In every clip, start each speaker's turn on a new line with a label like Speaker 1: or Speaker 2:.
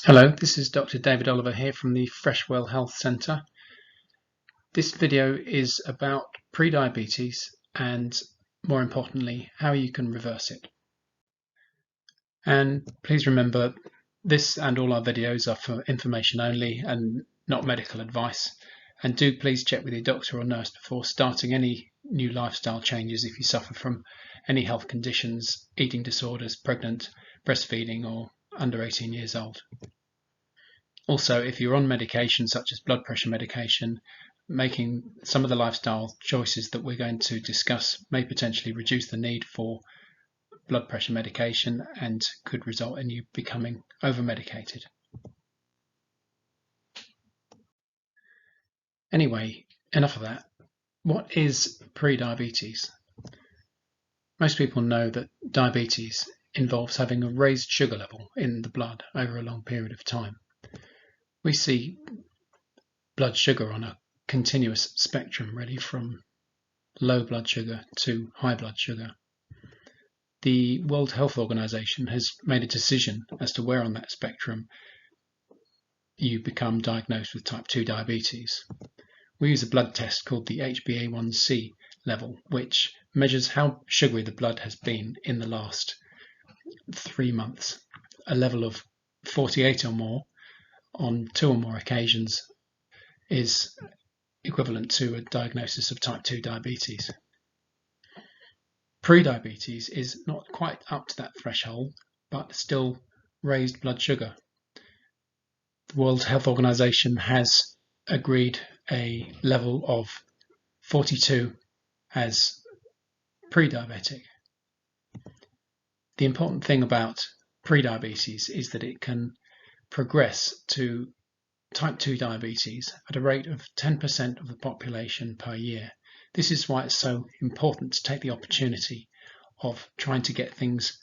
Speaker 1: Hello, this is Dr. David Oliver here from the Freshwell Health Centre. This video is about prediabetes and, more importantly, how you can reverse it. And please remember, this and all our videos are for information only and not medical advice. And do please check with your doctor or nurse before starting any new lifestyle changes if you suffer from any health conditions, eating disorders, pregnant, breastfeeding, or under 18 years old. Also, if you're on medication such as blood pressure medication, making some of the lifestyle choices that we're going to discuss may potentially reduce the need for blood pressure medication and could result in you becoming over-medicated. Anyway, enough of that. What is prediabetes? Most people know that diabetes involves having a raised sugar level in the blood over a long period of time. We see blood sugar on a continuous spectrum, really, from low blood sugar to high blood sugar. The World Health Organization has made a decision as to where on that spectrum you become diagnosed with type 2 diabetes. We use a blood test called the HbA1c level, which measures how sugary the blood has been in the last 3 months. A level of 48 or more on 2 or more occasions is equivalent to a diagnosis of type 2 diabetes. Prediabetes is not quite up to that threshold, but still raised blood sugar. The World Health Organization has agreed a level of 42 as pre-diabetic. The important thing about prediabetes is that it can progress to type 2 diabetes at a rate of 10% of the population per year. This is why it's so important to take the opportunity of trying to get things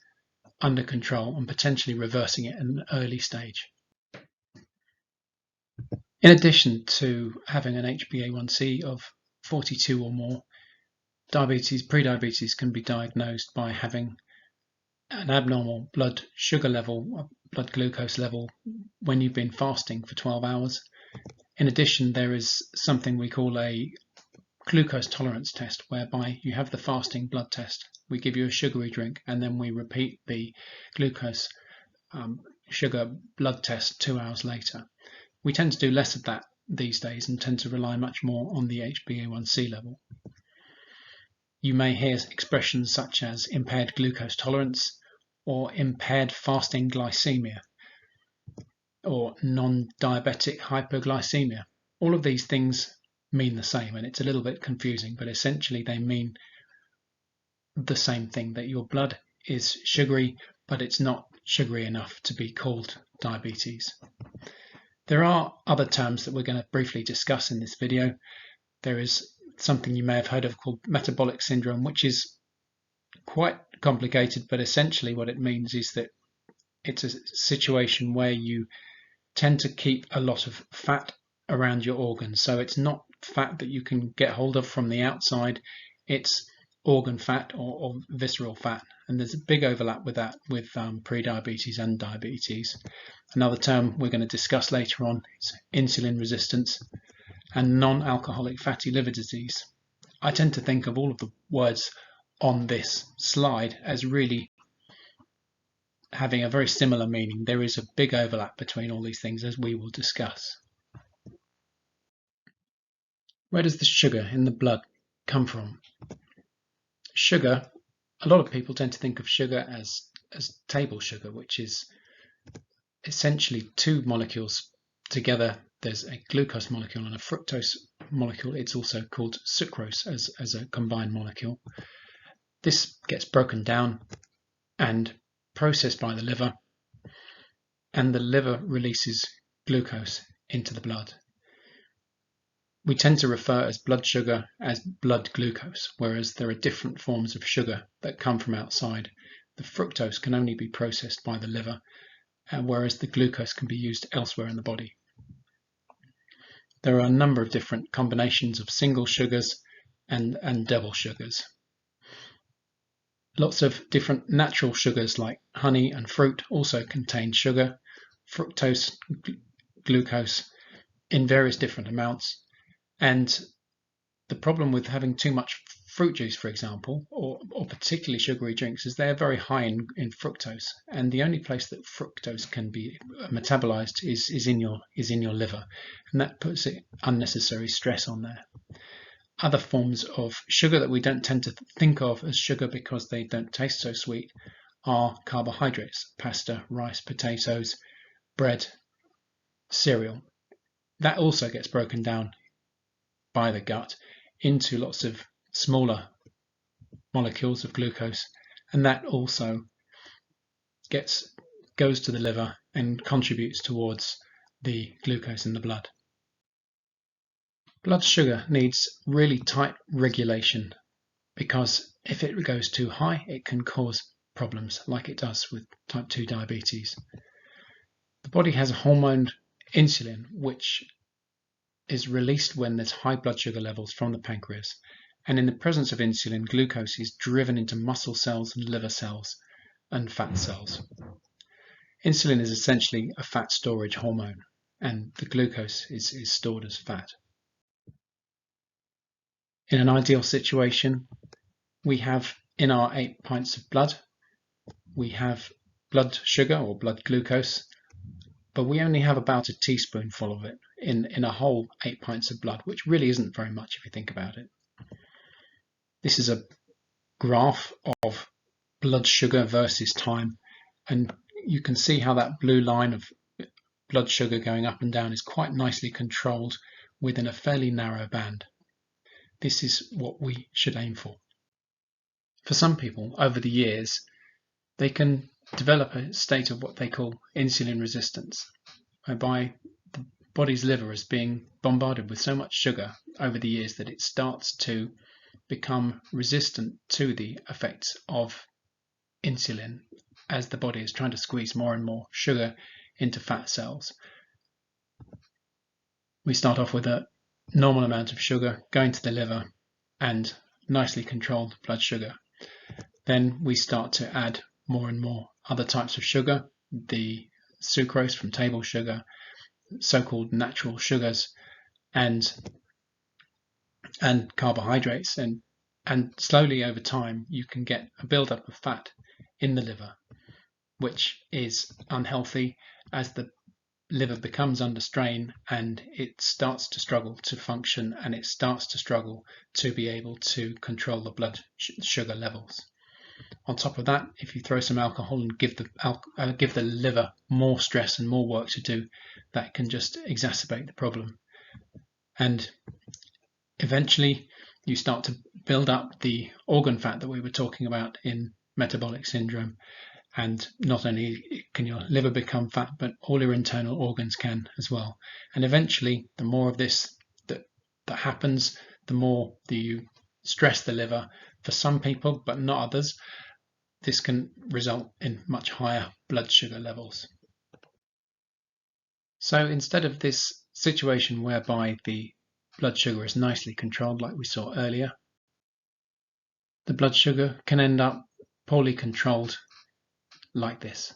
Speaker 1: under control and potentially reversing it at an early stage. In addition to having an HbA1c of 42 or more, prediabetes can be diagnosed by having an abnormal blood sugar level, blood glucose level, when you've been fasting for 12 hours. In addition, there is something we call a glucose tolerance test, whereby you have the fasting blood test, we give you a sugary drink, and then we repeat the glucose sugar blood test 2 hours later. We tend to do less of that these days and tend to rely much more on the HbA1c level. You may hear expressions such as impaired glucose tolerance or impaired fasting glycemia or non-diabetic hypoglycemia. All of these things mean the same, and it's a little bit confusing, but essentially they mean the same thing, that your blood is sugary, but it's not sugary enough to be called diabetes. There are other terms that we're going to briefly discuss in this video. There is something you may have heard of called metabolic syndrome, which is quite complicated, but essentially what it means is that it's a situation where you tend to keep a lot of fat around your organs. So it's not fat that you can get hold of from the outside, it's organ fat or visceral fat, and there's a big overlap with that with prediabetes and diabetes. Another term we're going to discuss later on is insulin resistance and non-alcoholic fatty liver disease. I tend to think of all of the words on this slide as really having a very similar meaning. There is a big overlap between all these things, as we will discuss. Where does the sugar in the blood come from? Sugar, a lot of people tend to think of sugar as table sugar, which is essentially two molecules together. There's a glucose molecule and a fructose molecule. It's also called sucrose as a combined molecule. This gets broken down and processed by the liver, and the liver releases glucose into the blood. We tend to refer as blood sugar as blood glucose, whereas there are different forms of sugar that come from outside. The fructose can only be processed by the liver, whereas the glucose can be used elsewhere in the body. There are a number of different combinations of single sugars and double sugars. Lots of different natural sugars like honey and fruit also contain sugar, fructose, glucose in various different amounts. And the problem with having too much fruit juice, for example, or particularly sugary drinks, is they're very high in fructose, and the only place that fructose can be metabolized is in your liver, and that puts unnecessary stress on there. Other forms of sugar that we don't tend to think of as sugar because they don't taste so sweet are carbohydrates: pasta, rice, potatoes, bread, cereal. That also gets broken down by the gut into lots of smaller molecules of glucose, and that also goes to the liver and contributes towards the glucose in the blood. Blood sugar needs really tight regulation, because if it goes too high, it can cause problems like it does with type 2 diabetes. The body has a hormone, insulin, which is released when there's high blood sugar levels from the pancreas, and in the presence of insulin, glucose is driven into muscle cells and liver cells and fat cells. Insulin is essentially a fat storage hormone, and the glucose is stored as fat. In an ideal situation, we have in our 8 pints of blood, we have blood sugar or blood glucose, but we only have about a teaspoonful of it in a whole 8 pints of blood, which really isn't very much if you think about it. This is a graph of blood sugar versus time, and you can see how that blue line of blood sugar going up and down is quite nicely controlled within a fairly narrow band. This is what we should aim for. For some people, over the years, they can develop a state of what they call insulin resistance, whereby the body's liver is being bombarded with so much sugar over the years that it starts to become resistant to the effects of insulin as the body is trying to squeeze more and more sugar into fat cells. We start off with a normal amount of sugar going to the liver and nicely controlled blood sugar. Then we start to add more and more other types of sugar, the sucrose from table sugar, so-called natural sugars, and carbohydrates, and slowly over time you can get a buildup of fat in the liver, which is unhealthy as the liver becomes under strain and it starts to struggle to function, and it starts to struggle to be able to control the blood sugar levels. On top of that, if you throw some alcohol and give the liver more stress and more work to do, that can just exacerbate the problem. And eventually you start to build up the organ fat that we were talking about in metabolic syndrome. And not only can your liver become fat, but all your internal organs can as well. And eventually, the more of this that happens, the more that you stress the liver. For some people, but not others, this can result in much higher blood sugar levels. So instead of this situation whereby the blood sugar is nicely controlled like we saw earlier, the blood sugar can end up poorly controlled like this.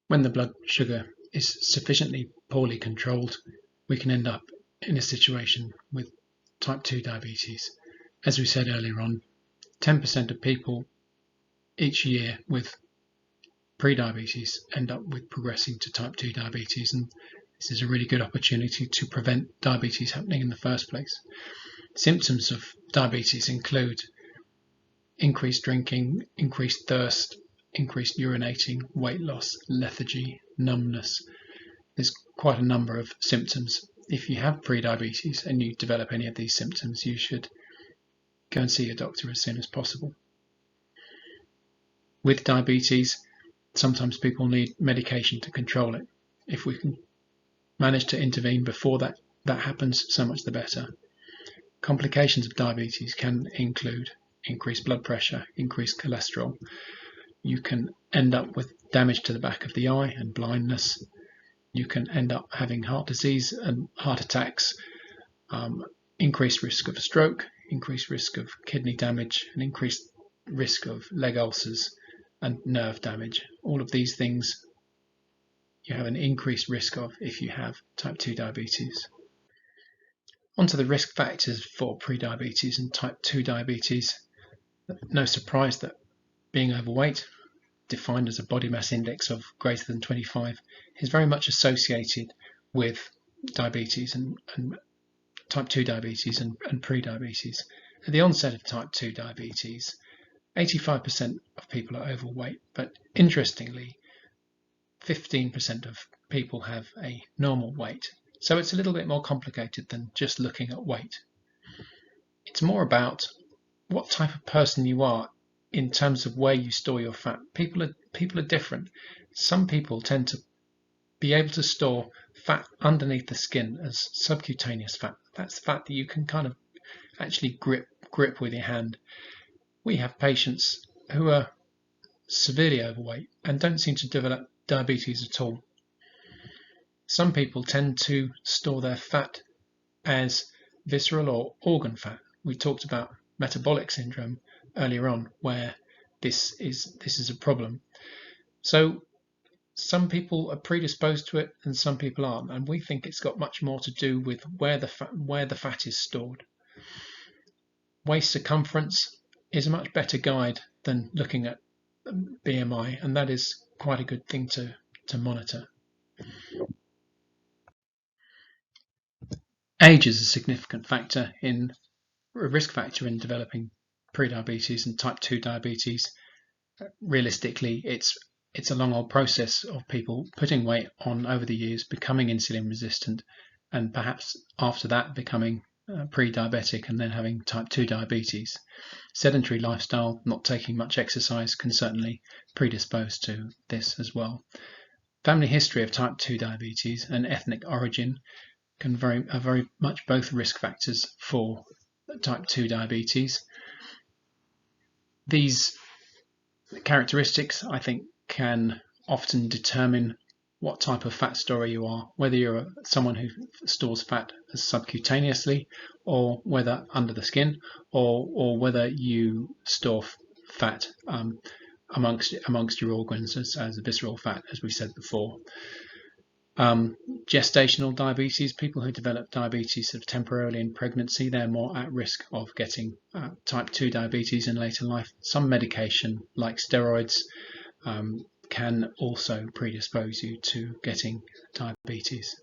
Speaker 1: When the blood sugar is sufficiently poorly controlled, we can end up in a situation with type 2 diabetes. As we said earlier on, 10% of people each year with prediabetes end up with progressing to type 2 diabetes, and this is a really good opportunity to prevent diabetes happening in the first place. Symptoms of diabetes include increased drinking, increased thirst, increased urinating, weight loss, lethargy, numbness. There's quite a number of symptoms. If you have prediabetes and you develop any of these symptoms, you should go and see your doctor as soon as possible. With diabetes, sometimes people need medication to control it. If we can manage to intervene before that happens, so much the better. Complications of diabetes can include increased blood pressure, increased cholesterol. You can end up with damage to the back of the eye and blindness. You can end up having heart disease and heart attacks, increased risk of stroke, increased risk of kidney damage, an increased risk of leg ulcers and nerve damage. All of these things you have an increased risk of if you have type 2 diabetes. Onto the risk factors for prediabetes and type 2 diabetes. No surprise that being overweight, defined as a body mass index of greater than 25, is very much associated with diabetes and type 2 diabetes and pre-diabetes. At the onset of type 2 diabetes, 85% of people are overweight, but interestingly, 15% of people have a normal weight. So it's a little bit more complicated than just looking at weight. It's more about what type of person you are in terms of where you store your fat. People are different. Some people tend to be able to store fat underneath the skin as subcutaneous fat. That's fat that you can kind of actually grip with your hand. We have patients who are severely overweight and don't seem to develop diabetes at all. Some people tend to store their fat as visceral or organ fat. We talked about metabolic syndrome earlier on, where this is a problem. So some people are predisposed to it and some people aren't, and we think it's got much more to do with where the fat is stored. Waist circumference is a much better guide than looking at BMI, and that is quite a good thing to monitor. Age is a significant factor in a risk factor in developing prediabetes and type 2 diabetes. Realistically, it's a long old process of people putting weight on over the years, becoming insulin resistant, and perhaps after that becoming pre-diabetic and then having type 2 diabetes. Sedentary lifestyle, not taking much exercise, can certainly predispose to this as well. Family history of type 2 diabetes and ethnic origin are very much both risk factors for type 2 diabetes. These characteristics, I think, can often determine what type of fat storer you are, whether you're someone who stores fat as subcutaneously or whether under the skin, or whether you store fat amongst your organs as a visceral fat, as we said before. Gestational diabetes, people who develop diabetes sort of temporarily in pregnancy, they're more at risk of getting type 2 diabetes in later life. Some medication like steroids can also predispose you to getting diabetes.